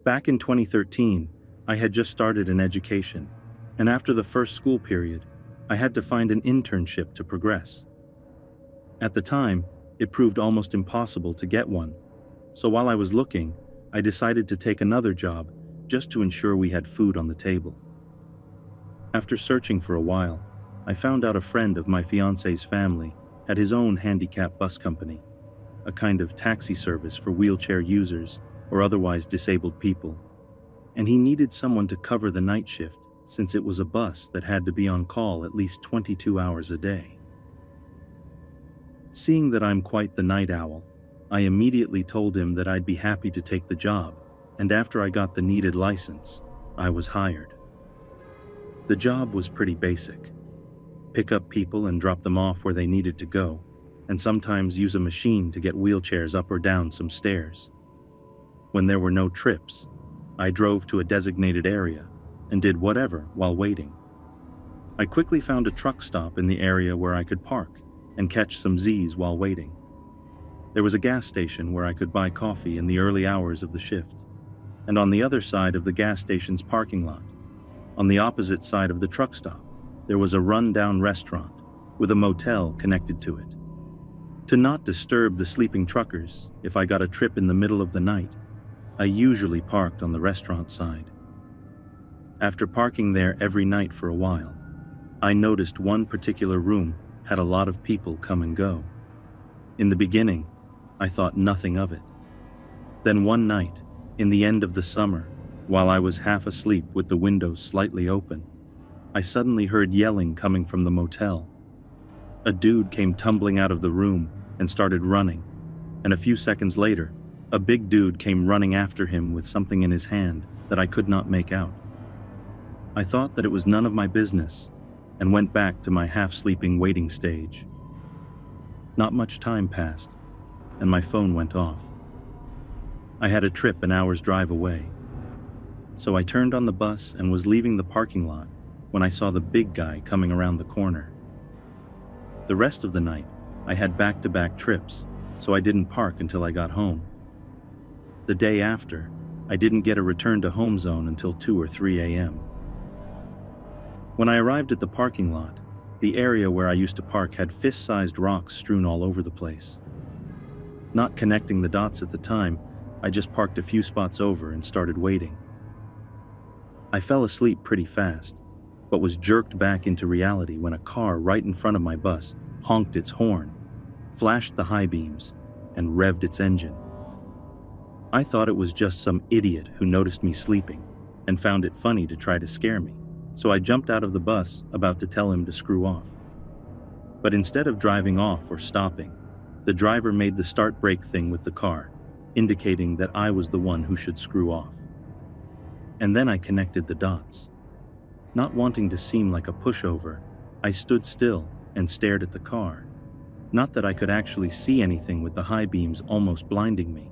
Back in 2013, I had just started an education, and after the first school period, I had to find an internship to progress. At the time, it proved almost impossible to get one, so while I was looking, I decided to take another job just to ensure we had food on the table. After searching for a while, I found out a friend of my fiance's family had his own handicap bus company, a kind of taxi service for wheelchair users or otherwise disabled people, and he needed someone to cover the night shift since it was a bus that had to be on call at least 22 hours a day. Seeing that I'm quite the night owl, I immediately told him that I'd be happy to take the job, and after I got the needed license, I was hired. The job was pretty basic. Pick up people and drop them off where they needed to go, and sometimes use a machine to get wheelchairs up or down some stairs. When there were no trips, I drove to a designated area and did whatever while waiting. I quickly found a truck stop in the area where I could park and catch some Z's while waiting. There was a gas station where I could buy coffee in the early hours of the shift, and on the other side of the gas station's parking lot, on the opposite side of the truck stop, there was a run-down restaurant with a motel connected to it. To not disturb the sleeping truckers if I got a trip in the middle of the night, I usually parked on the restaurant side. After parking there every night for a while, I noticed one particular room had a lot of people come and go. In the beginning, I thought nothing of it. Then one night, in the end of the summer, while I was half asleep with the windows slightly open, I suddenly heard yelling coming from the motel. A dude came tumbling out of the room and started running, and a few seconds later, a big dude came running after him with something in his hand that I could not make out. I thought that it was none of my business and went back to my half-sleeping waiting stage. Not much time passed, and my phone went off. I had a trip an hour's drive away, so I turned on the bus and was leaving the parking lot when I saw the big guy coming around the corner. The rest of the night, I had back-to-back trips, so I didn't park until I got home. The day after, I didn't get a return to home zone until 2 or 3 a.m. When I arrived at the parking lot, the area where I used to park had fist-sized rocks strewn all over the place. Not connecting the dots at the time, I just parked a few spots over and started waiting. I fell asleep pretty fast, but was jerked back into reality when a car right in front of my bus honked its horn, flashed the high beams, and revved its engine. I thought it was just some idiot who noticed me sleeping and found it funny to try to scare me, so I jumped out of the bus about to tell him to screw off. But instead of driving off or stopping, the driver made the start brake thing with the car, indicating that I was the one who should screw off. And then I connected the dots. Not wanting to seem like a pushover, I stood still and stared at the car. Not that I could actually see anything with the high beams almost blinding me.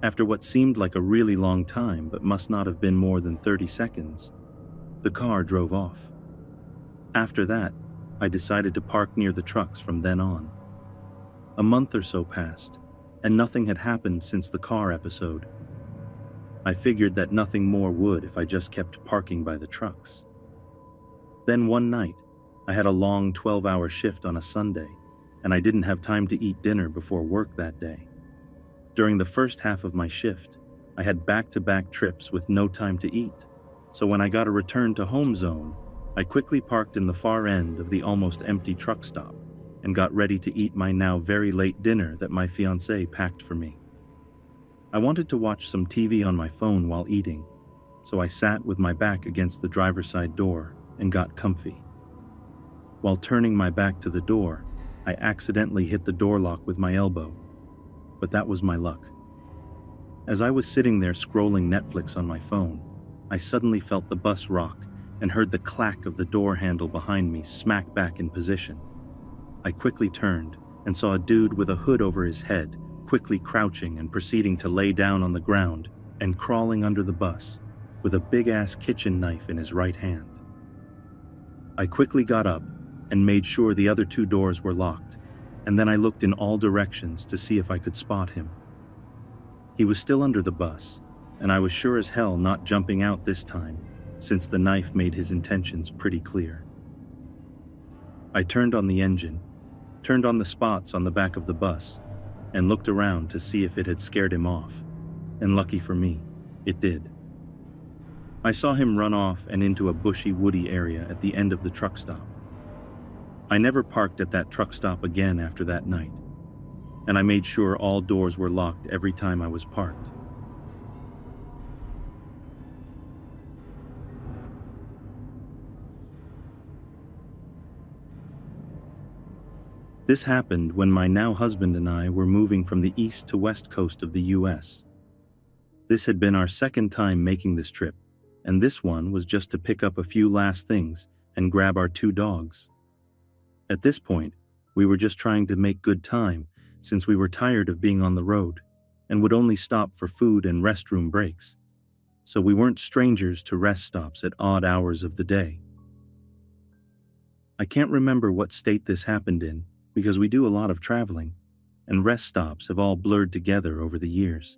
After what seemed like a really long time but must not have been more than 30 seconds, the car drove off. After that, I decided to park near the trucks from then on. A month or so passed, and nothing had happened since the car episode. I figured that nothing more would if I just kept parking by the trucks. Then one night, I had a long 12-hour shift on a Sunday, and I didn't have time to eat dinner before work that day. During the first half of my shift, I had back-to-back trips with no time to eat, so when I got a return to home zone, I quickly parked in the far end of the almost empty truck stop and got ready to eat my now very late dinner that my fiancée packed for me. I wanted to watch some TV on my phone while eating, so I sat with my back against the driver's side door and got comfy. While turning my back to the door, I accidentally hit the door lock with my elbow, but that was my luck. As I was sitting there scrolling Netflix on my phone, I suddenly felt the bus rock and heard the clack of the door handle behind me smack back in position. I quickly turned and saw a dude with a hood over his head, quickly crouching and proceeding to lay down on the ground and crawling under the bus, with a big-ass kitchen knife in his right hand. I quickly got up and made sure the other 2 doors were locked, and then I looked in all directions to see if I could spot him. He was still under the bus, and I was sure as hell not jumping out this time, since the knife made his intentions pretty clear. I turned on the engine, turned on the spots on the back of the bus, and looked around to see if it had scared him off, and lucky for me, it did. I saw him run off and into a bushy, woody area at the end of the truck stop. I never parked at that truck stop again after that night, and I made sure all doors were locked every time I was parked. This happened when my now husband and I were moving from the east to west coast of the US. This had been our second time making this trip, and this one was just to pick up a few last things and grab our 2 dogs. At this point, we were just trying to make good time since we were tired of being on the road and would only stop for food and restroom breaks. So we weren't strangers to rest stops at odd hours of the day. I can't remember what state this happened in because we do a lot of traveling, and rest stops have all blurred together over the years.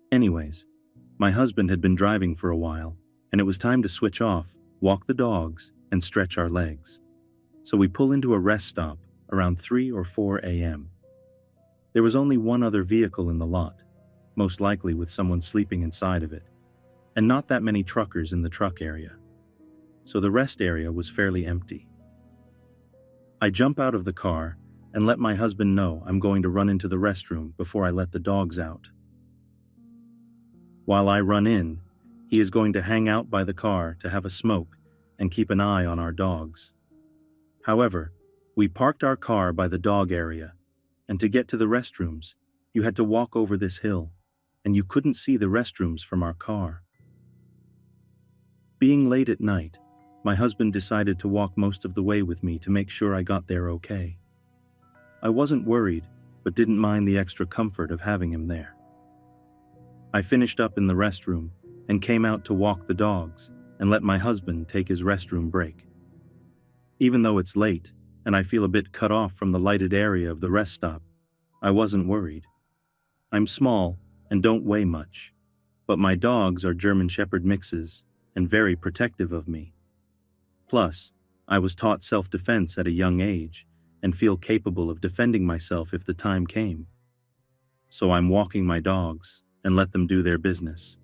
Anyways, my husband had been driving for a while, and it was time to switch off, walk the dogs, and stretch our legs. So we pull into a rest stop around 3 or 4 a.m. There was only one other vehicle in the lot, most likely with someone sleeping inside of it, and not that many truckers in the truck area. So the rest area was fairly empty. I jump out of the car and let my husband know I'm going to run into the restroom before I let the dogs out. While I run in, he is going to hang out by the car to have a smoke and keep an eye on our dogs. However, we parked our car by the dog area, and to get to the restrooms, you had to walk over this hill, and you couldn't see the restrooms from our car. Being late at night, my husband decided to walk most of the way with me to make sure I got there okay. I wasn't worried, but didn't mind the extra comfort of having him there. I finished up in the restroom and came out to walk the dogs and let my husband take his restroom break. Even though it's late and I feel a bit cut off from the lighted area of the rest stop, I wasn't worried. I'm small and don't weigh much, but my dogs are German Shepherd mixes and very protective of me. Plus, I was taught self-defense at a young age and feel capable of defending myself if the time came. So I'm walking my dogs and let them do their business.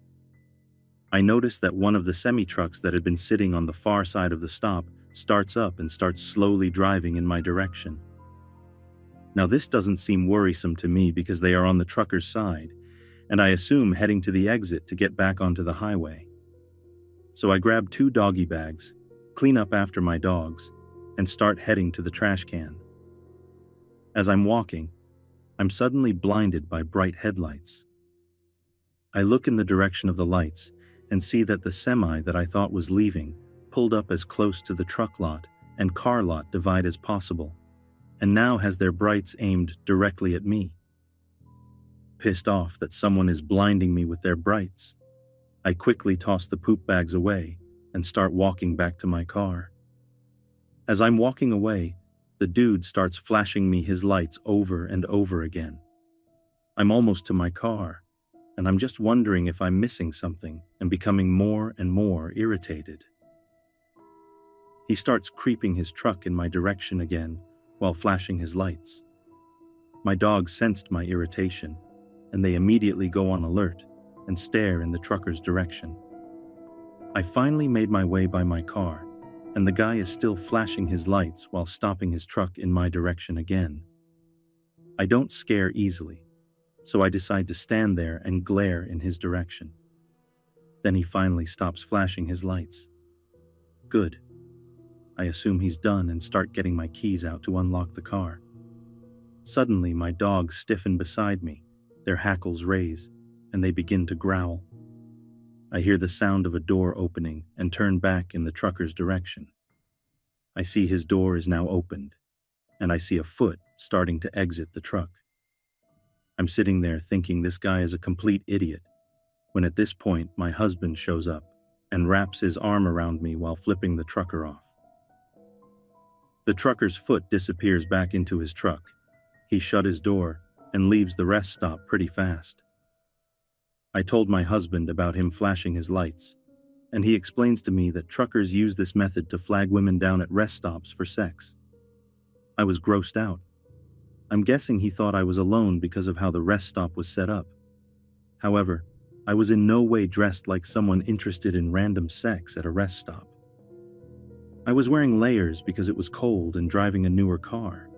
I noticed that one of the semi-trucks that had been sitting on the far side of the stop starts up and starts slowly driving in my direction. Now this doesn't seem worrisome to me because they are on the trucker's side, and I assume heading to the exit to get back onto the highway. So I grab 2 doggy bags, clean up after my dogs, and start heading to the trash can. As I'm walking, I'm suddenly blinded by bright headlights. I look in the direction of the lights and see that the semi that I thought was leaving pulled up as close to the truck lot and car lot divide as possible, and now has their brights aimed directly at me. Pissed off that someone is blinding me with their brights, I quickly toss the poop bags away and start walking back to my car. As I'm walking away, the dude starts flashing me his lights over and over again. I'm almost to my car, and I'm just wondering if I'm missing something and becoming more and more irritated. He starts creeping his truck in my direction again while flashing his lights. My dogs sensed my irritation, and they immediately go on alert and stare in the trucker's direction. I finally made my way by my car, and the guy is still flashing his lights while stopping his truck in my direction again. I don't scare easily, so I decide to stand there and glare in his direction. Then he finally stops flashing his lights. Good. I assume he's done and start getting my keys out to unlock the car. Suddenly, my dogs stiffen beside me, their hackles raise, and they begin to growl. I hear the sound of a door opening and turn back in the trucker's direction. I see his door is now opened, and I see a foot starting to exit the truck. I'm sitting there thinking this guy is a complete idiot, when at this point my husband shows up and wraps his arm around me while flipping the trucker off. The trucker's foot disappears back into his truck. He shut his door and leaves the rest stop pretty fast. I told my husband about him flashing his lights, and he explains to me that truckers use this method to flag women down at rest stops for sex. I was grossed out. I'm guessing he thought I was alone because of how the rest stop was set up. However, I was in no way dressed like someone interested in random sex at a rest stop. I was wearing layers because it was cold and driving a newer car.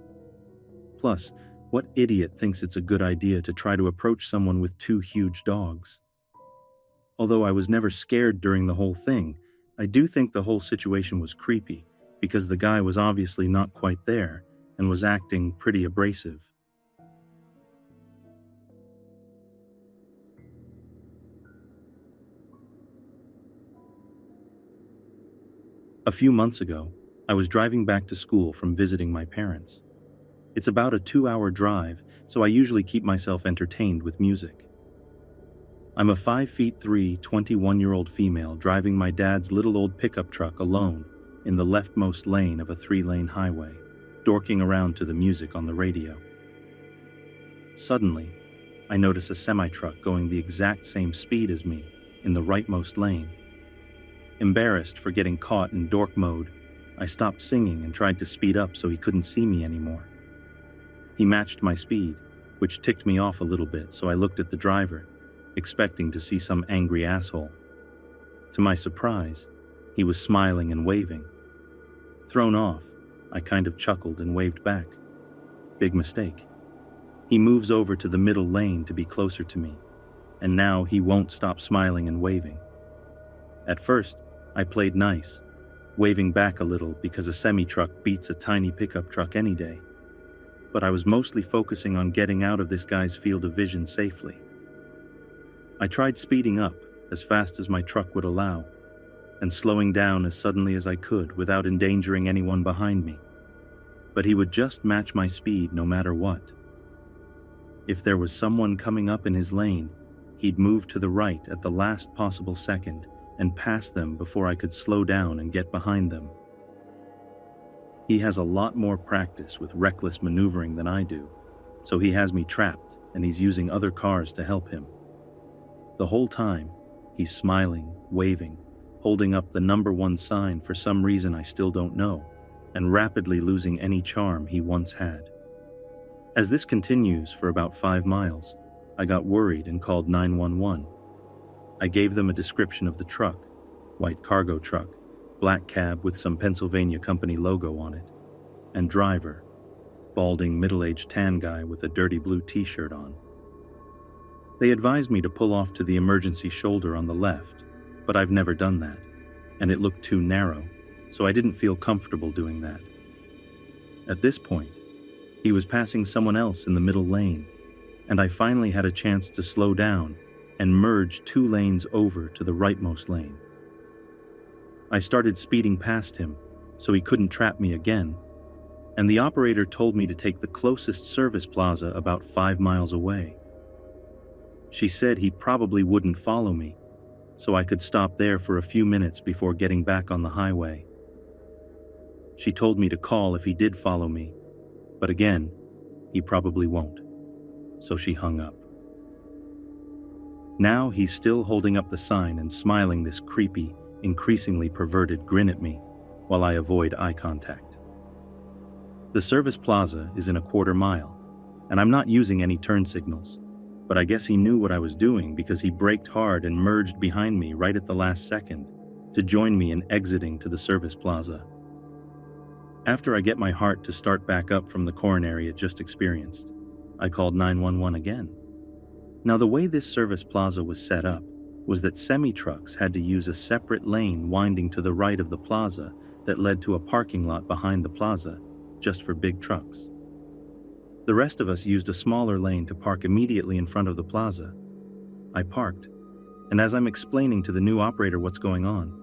Plus, what idiot thinks it's a good idea to try to approach someone with two huge dogs? Although I was never scared during the whole thing, I do think the whole situation was creepy because the guy was obviously not quite there and was acting pretty abrasive. A few months ago, I was driving back to school from visiting my parents. It's about a 2-hour drive, so I usually keep myself entertained with music. I'm a 5'3", 21-year-old female driving my dad's little old pickup truck alone in the leftmost lane of a 3-lane highway, dorking around to the music on the radio. Suddenly, I notice a semi-truck going the exact same speed as me in the rightmost lane. Embarrassed for getting caught in dork mode, I stopped singing and tried to speed up so he couldn't see me anymore. He matched my speed, which ticked me off a little bit, so I looked at the driver, expecting to see some angry asshole. To my surprise, he was smiling and waving. Thrown off, I kind of chuckled and waved back. Big mistake. He moves over to the middle lane to be closer to me, and now he won't stop smiling and waving. At first, I played nice, waving back a little because a semi-truck beats a tiny pickup truck any day. But I was mostly focusing on getting out of this guy's field of vision safely. I tried speeding up as fast as my truck would allow, and slowing down as suddenly as I could without endangering anyone behind me. But he would just match my speed no matter what. If there was someone coming up in his lane, he'd move to the right at the last possible second and pass them before I could slow down and get behind them. He has a lot more practice with reckless maneuvering than I do, so he has me trapped and he's using other cars to help him. The whole time, he's smiling, waving, holding up the number 1 sign for some reason I still don't know, and rapidly losing any charm he once had. As this continues for about 5 miles, I got worried and called 911. I gave them a description of the truck, white cargo truck, black cab with some Pennsylvania company logo on it, and driver, balding middle-aged tan guy with a dirty blue t-shirt on. They advised me to pull off to the emergency shoulder on the left, but I've never done that, and it looked too narrow, so I didn't feel comfortable doing that. At this point, he was passing someone else in the middle lane, and I finally had a chance to slow down and merge 2 lanes over to the rightmost lane. I started speeding past him, so he couldn't trap me again, and the operator told me to take the closest service plaza about 5 miles away. She said he probably wouldn't follow me, so I could stop there for a few minutes before getting back on the highway. She told me to call if he did follow me, but again, he probably won't, so she hung up. Now he's still holding up the sign and smiling this creepy, increasingly perverted grin at me while I avoid eye contact. The service plaza is in a quarter mile, and I'm not using any turn signals, but I guess he knew what I was doing because he braked hard and merged behind me right at the last second to join me in exiting to the service plaza. After I get my heart to start back up from the coronary it just experienced, I called 911 again. Now the way this service plaza was set up was that semi-trucks had to use a separate lane winding to the right of the plaza that led to a parking lot behind the plaza, just for big trucks. The rest of us used a smaller lane to park immediately in front of the plaza. I parked, and as I'm explaining to the new operator what's going on,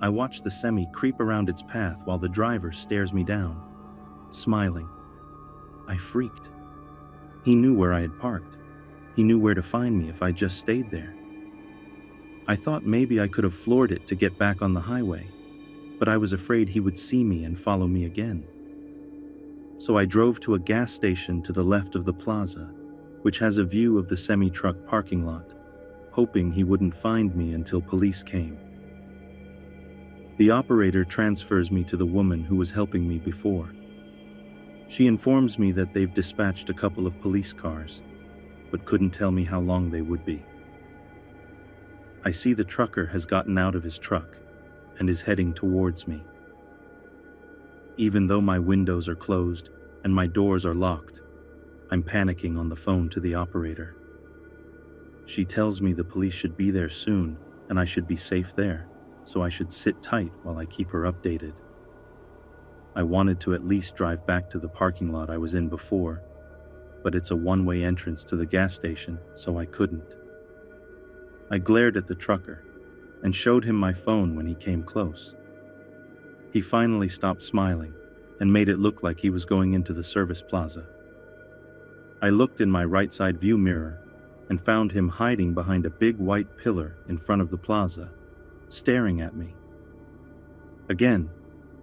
I watch the semi creep around its path while the driver stares me down, smiling. I freaked. He knew where I had parked. He knew where to find me if I just stayed there. I thought maybe I could have floored it to get back on the highway, but I was afraid he would see me and follow me again. So I drove to a gas station to the left of the plaza, which has a view of the semi-truck parking lot, hoping he wouldn't find me until police came. The operator transfers me to the woman who was helping me before. She informs me that they've dispatched a couple of police cars, but couldn't tell me how long they would be. I see the trucker has gotten out of his truck and is heading towards me. Even though my windows are closed and my doors are locked, I'm panicking on the phone to the operator. She tells me the police should be there soon and I should be safe there, so I should sit tight while I keep her updated. I wanted to at least drive back to the parking lot I was in before, but it's a one-way entrance to the gas station, so I couldn't. I glared at the trucker and showed him my phone when he came close. He finally stopped smiling and made it look like he was going into the service plaza. I looked in my right side view mirror and found him hiding behind a big white pillar in front of the plaza, staring at me. Again,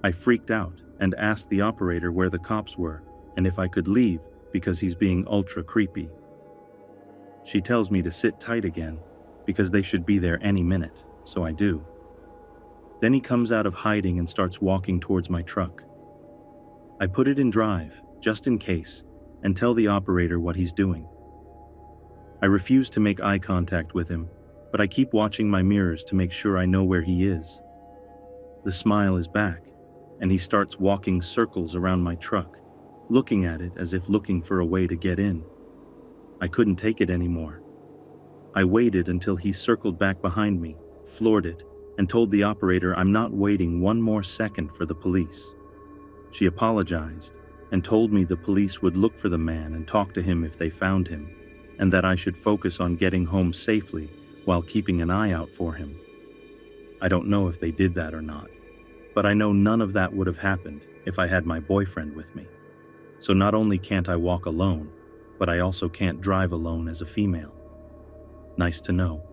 I freaked out and asked the operator where the cops were and if I could leave because he's being ultra creepy. She tells me to sit tight again because they should be there any minute, so I do. Then he comes out of hiding and starts walking towards my truck. I put it in drive, just in case, and tell the operator what he's doing. I refuse to make eye contact with him, but I keep watching my mirrors to make sure I know where he is. The smile is back, and he starts walking circles around my truck, looking at it as if looking for a way to get in. I couldn't take it anymore. I waited until he circled back behind me, floored it, and told the operator I'm not waiting one more second for the police. She apologized and told me the police would look for the man and talk to him if they found him, and that I should focus on getting home safely while keeping an eye out for him. I don't know if they did that or not, but I know none of that would have happened if I had my boyfriend with me. So not only can't I walk alone, but I also can't drive alone as a female. Nice to know.